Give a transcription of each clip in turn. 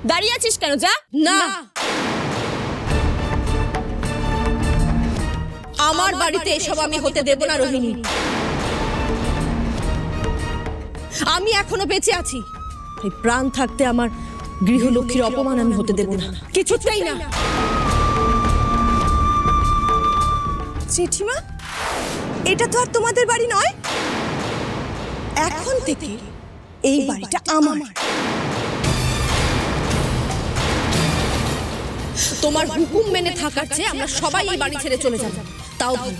দাঁড়িয়ে আছিস কেন? যা না, আমার বাড়িতে এসব আমি হতে দেব না রোহিণী। আমি এখনো বেঁচে আছি, এই প্রাণ থাকতে আমার গৃহলক্ষ্মীর অপমান আমি হতে দেব না, কিছুতেই না। জেঠিমা, এটা তো আর তোমাদের বাড়ি নয়, এখন থেকে এই বাড়িটা আমার। তোমার হুকুম মেনে থাকার চেয়ে আমরা সবাই এই বাড়ি ছেড়ে চলে যাব, তাও ভালো।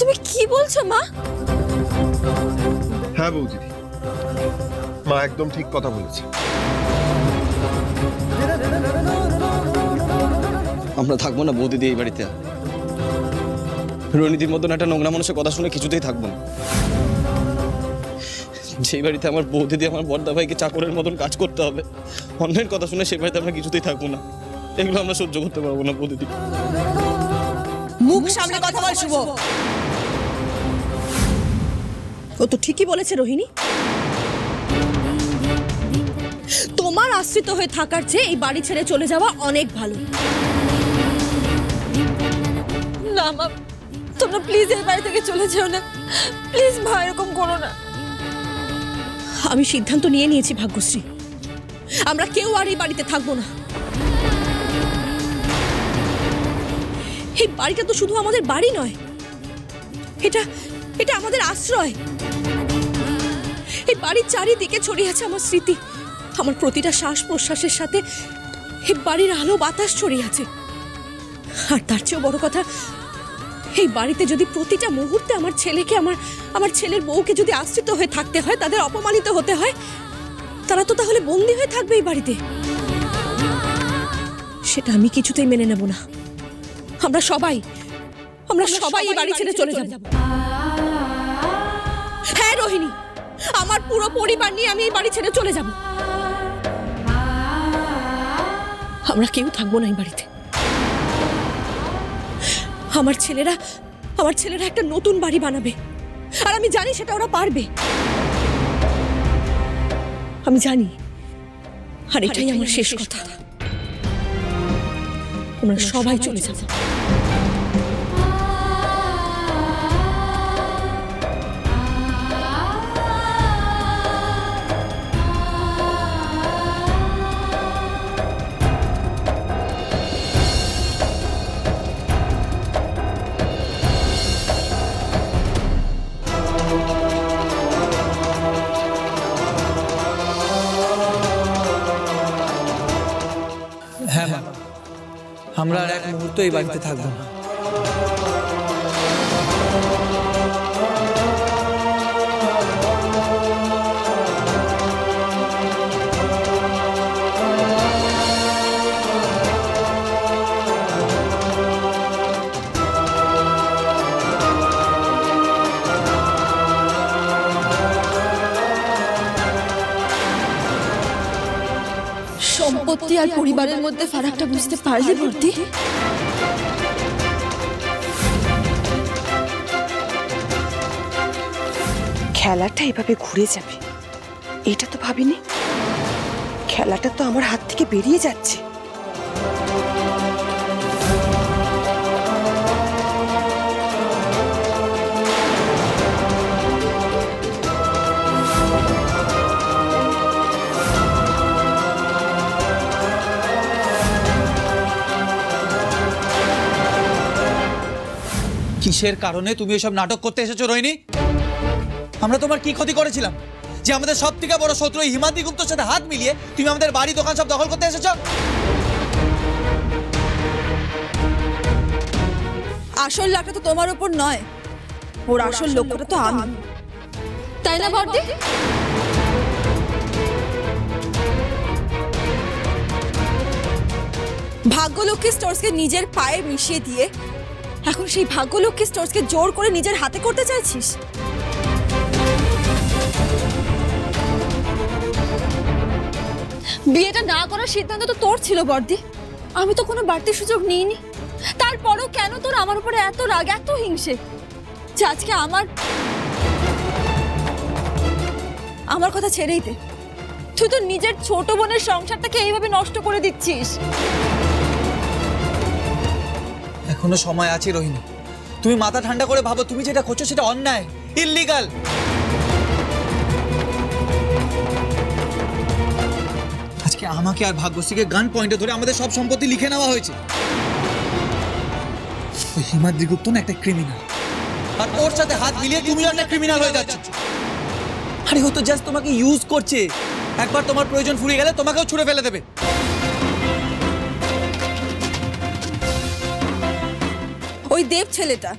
তুমি কি বলছো মা? হ্যাঁ বৌদি, মা একদম ঠিক কথা বলেছে। আমরা থাকবো না বৌদিদি এই বাড়িতে। রণিদির মতন একটা নোংরা মানুষের কথা শুনে কিছুতেই থাকবো না। যেই বাড়িতে আমার বৌদিদি আমার বড়দা ভাইকে চাকরের মতন কাজ করতে হবে, অন্যের কথা শুনে সেই বাড়িতে আমরা কিছুতেই থাকবো না। এগুলো আমরা সহ্য করতে পারবো না বৌদিদি। মুখ সামনে কথা বল শুভ। ও তো ঠিকই বলেছে রোহিণী, তোমার আশ্রিত হয়ে থাকার চেয়ে এই বাড়ি ছেড়ে চলে যাওয়া অনেক ভালো। না মা, তোমরা প্লিজ এই বাড়ি থেকে চলে যেও না, প্লিজ মা, এরকম করো না। আমি সিদ্ধান্ত নিয়ে নিয়েছি ভাগ্যশ্রী, আমরা কেউ আর এই বাড়িতে থাকবো না। এই বাড়িটা তো শুধু আমাদের বাড়ি নয়, এটা এটা আমাদের আশ্রয়। এই বাড়ির চারিদিকে ছড়িয়ে আছে আমার স্মৃতি, আমার প্রতিটা শ্বাস প্রশ্বাসের সাথে এই বাড়ির আলো বাতাস ছড়িয়ে আছে। আর তার চেয়েও বড় কথা, এই বাড়িতে যদি প্রতিটা মুহূর্তে আমার ছেলেকে, আমার ছেলের বউকে যদি আশ্রিত হয়ে থাকতে হয়, তাদের অপমানিত হতে হয়, তারা তো তাহলে বন্দী হয়ে থাকবে এই বাড়িতে। সেটা আমি কিছুতেই মেনে নেব না। আমরা সবাই এই বাড়ি ছেড়ে চলে যাব। হ্যাঁ রোহিণী, আমার পুরো পরিবার নিয়ে আমি এই বাড়ি ছেড়ে চলে যাব। আমরা কেউ থাকবো না এই বাড়িতে। আমার ছেলেরা একটা নতুন বাড়ি বানাবে, আর আমি জানি সেটা ওরা পারবে। আমি জানি, আর এটাই আমার শেষ কথা। আমরা সবাই চলে যাব। হ্যাঁ মা, আমরা আর এক মুহূর্ত এই বাড়িতে থাকবো না। সম্পত্তি আর পরিবারের মধ্যে ফারাকটা বুঝতে পারলে বর্দি? খেলাটা এভাবে ঘুরে যাবে এটা তো ভাবিনি। খেলাটা তো আমার হাত থেকে বেরিয়ে যাচ্ছে। কিসের কারণে তুমি এসব নাটক করতে এসেছো রোহিণী? আমরা তোমার কি ক্ষতি করেছিলাম যে আমাদের সব থেকে বড় শত্রু হিমাদ্রি গুপ্তর সাথে হাত মিলিয়ে তুমি আমাদের বাড়ি দোকান সব দখল করতে এসেছো? আসল লাভটা তো তোমার উপর নয়, ওর আসল লক্ষ্যটা তো আমি, তাই না বর্দি? ভাগ্যলক্ষ্মী স্টোর্সকে নিজের পায়ে মিশিয়ে দিয়ে এখন সেই ভাগ্যলক্ষ্মী স্টোর্সকে জোর করে নিজের হাতে করতে চাইছিস? বিয়েটা না করার সিদ্ধান্ত তো তোর ছিল বর্দি, আমি তো কোনো বাড়তি সুযোগ নিইনি। তারপর কেন তোর আমার উপরে এত রাগ, এত হিংসে যে আজকে আমার কথা ছেড়েই দে। তুই তো নিজের ছোট বোনের সংসারটাকে এইভাবে নষ্ট করে দিচ্ছিস। এখনো সময় আছে রোহিণী, তুমি মাথা ঠান্ডা করে ভাবো, তুমি যেটা করছো সেটা অন্যায়, ইল্লিগাল। আজকে আমাকে আর ভাগ্যশ্রীকে গান পয়েন্টে ধরে আমাদের সব সম্পত্তি লিখে নেওয়া হয়েছে। ওই হিমাদ্রি গুপ্ত না একটা ক্রিমিনাল, আর ওর সাথে হাত মিলিয়ে তুমিও একটা ক্রিমিনাল হয়ে যাচ্ছ। আরে ও তো জাস্ট তোমাকে ইউজ করছে, একবার তোমার প্রয়োজন ফুরিয়ে গেলে তোমাকেও ছুড়ে ফেলে দেবে। ওই দেব ছেলেটা,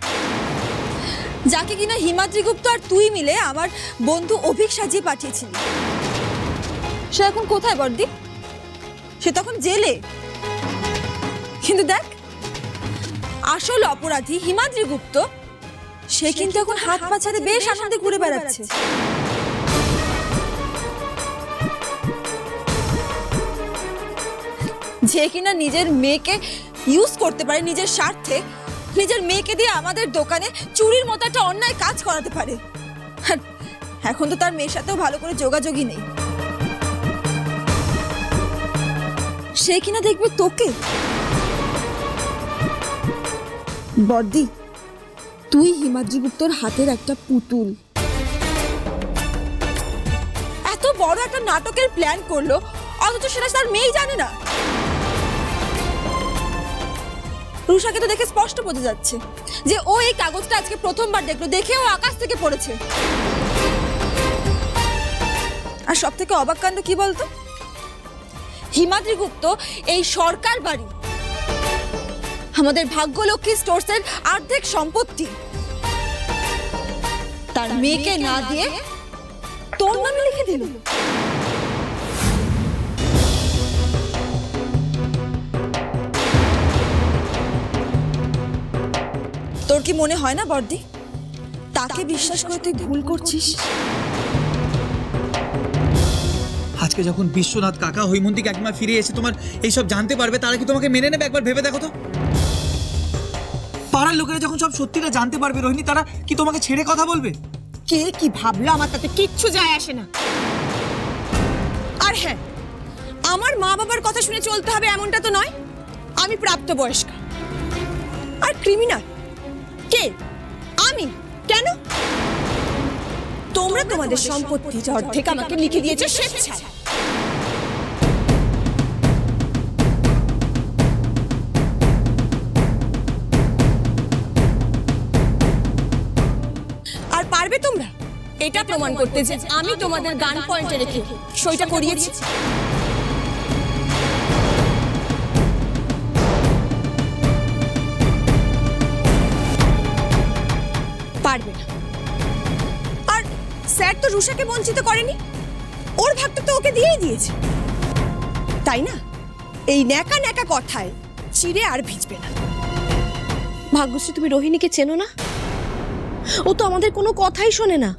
যাকে কিনা হিমাদ্রি গুপ্ত আর তুই মিলে আমার বন্ধু অভিক সাজিয়ে পাঠিয়েছিলি, সে এখন কোথায় বর্দি? সে তখন জেলে। কিন্তু দেখ, আসল অপরাধী হিমাদ্রি গুপ্ত, সে কিন্তু এখন হাত পা ছাড়ে বেশ আনন্দে ঘুরে বেড়াচ্ছে। যে কিনা নিজের মেয়েকে ইউজ করতে পারে নিজের স্বার্থে, নিজের মেয়েকে দিয়ে আমাদের দোকানে চুরির মতো একটা অন্যায় কাজ করাতে পারে। এখন তো তার মেয়ের সাথেও ভালো করে যোগাযোগই নেই। সে কিনা দেখবে তোকে। বর্দি, তুই হিমাদ্রি গুপ্তর হাতের একটা পুতুল। এত বড় একটা নাটকের প্ল্যান করলো, অথচ সেটা তার মেয়েই জানে না। রুষাকে তো দেখে স্পষ্ট বোঝা যাচ্ছে যে ও এই কাগজটা আজকে প্রথমবার দেখলো, দেখে ও আকাশ থেকে পড়েছে। আর সব থেকে অবাক কাণ্ড কি বলতো, হিমাদ্রি গুপ্ত এই সরকার বাড়ি, আমাদের ভাগ্যলক্ষ্মী স্টোরসের অর্ধেক সম্পত্তি তার মেয়েকে না দিয়ে তোর নামে লিখে দিল। তোর কি মনে হয় না বর্দি, তাকে বিশ্বাস করে তুই ভুল করছিস? আজকে যখন বিশ্বনাথ কাকা, হৈমন্তী কাকিমা ফিরে এসে তোমার এইসব জানতে পারবে, তারা কি তোমাকে মেনে নেবে? একবার ভেবে দেখো তো। পাড়ার লোকেরা যখন সব সত্যিটা জানতে পারবে রোহিণী, তারা কি তোমাকে ছেড়ে কথা বলবে? কে কি ভাবলো আমার তাতে কিচ্ছু যায় আসে না। আর হ্যাঁ, আমার মা বাবার কথা শুনে চলতে হবে এমনটা তো নয়। আমি প্রাপ্তবয়স্কা। আর ক্রিমিনাল কে? আমি। কেন? তোমরা তোমাদের সম্পত্তির অর্ধেক আমাকে লিখে দিয়েছো স্বেচ্ছায়। আর পারবে তোমরা এটা প্রমাণ করতে যে আমি তোমাদের গান পয়েন্টে রেখে সইটা করিয়েছি? পারবে না। আর স্যার তো রুষাকে বঞ্চিত করেনি, ওর ভাগটা তো ওকে দিয়েই দিয়েছে, তাই না? এই ন্যাকা ন্যাকা কথায় চিড়ে আর ভিজবে না। ভাগ্যশ্রী, তুমি রোহিণীকে চেনো না? ও তো আমাদের কোনো কথাই শোনে না।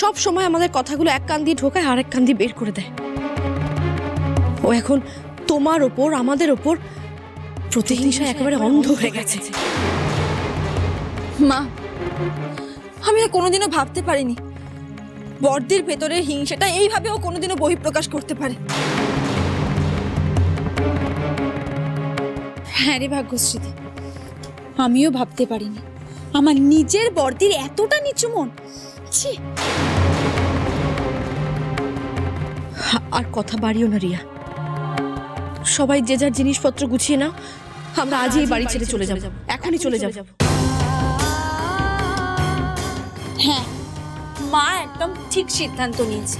সব সময় আমাদের কথাগুলো এক কান দিয়ে ঢোকায় আর এক কান দিয়ে বের করে দেয়। ও এখন তোমার ওপর, আমাদের ওপর প্রতিহিংসায় একেবারে অন্ধ হয়ে গেছে। মা, আমি না কোনোদিনও ভাবতে পারিনি বর্দির ভেতরের হিংসাটা এইভাবে ও কোনোদিনও বহিঃপ্রকাশ করতে পারে। হ্যাঁ রে ভাগ্যশ্রী, আমিও ভাবতে পারিনি আমার নিজের বর্দির এতটা নিচু মন। ছি। আর কথা বাড়িও না রিয়া, সবাই যে যার জিনিসপত্র গুছিয়ে নাও, আমরা আজই এই বাড়ি ছেড়ে চলে যাব, এখনই চলে যাব। হ্যাঁ, মা একদম ঠিক সিদ্ধান্ত নিয়েছে।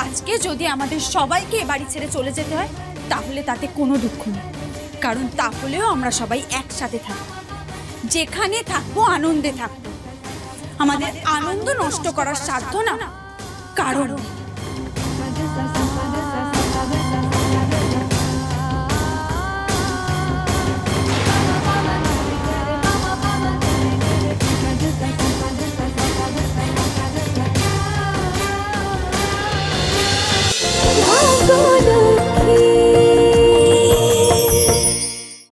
আজকে যদি আমাদের সবাইকে বাড়ি ছেড়ে চলে যেতে হয়, তাহলে তাতে কোনো দুঃখ নেই, কারণ তাহলেও আমরা সবাই একসাথে থাকবো, যেখানে থাকবো আনন্দে থাকবো। আমাদের আনন্দ নষ্ট করার সাধ্য না কারণ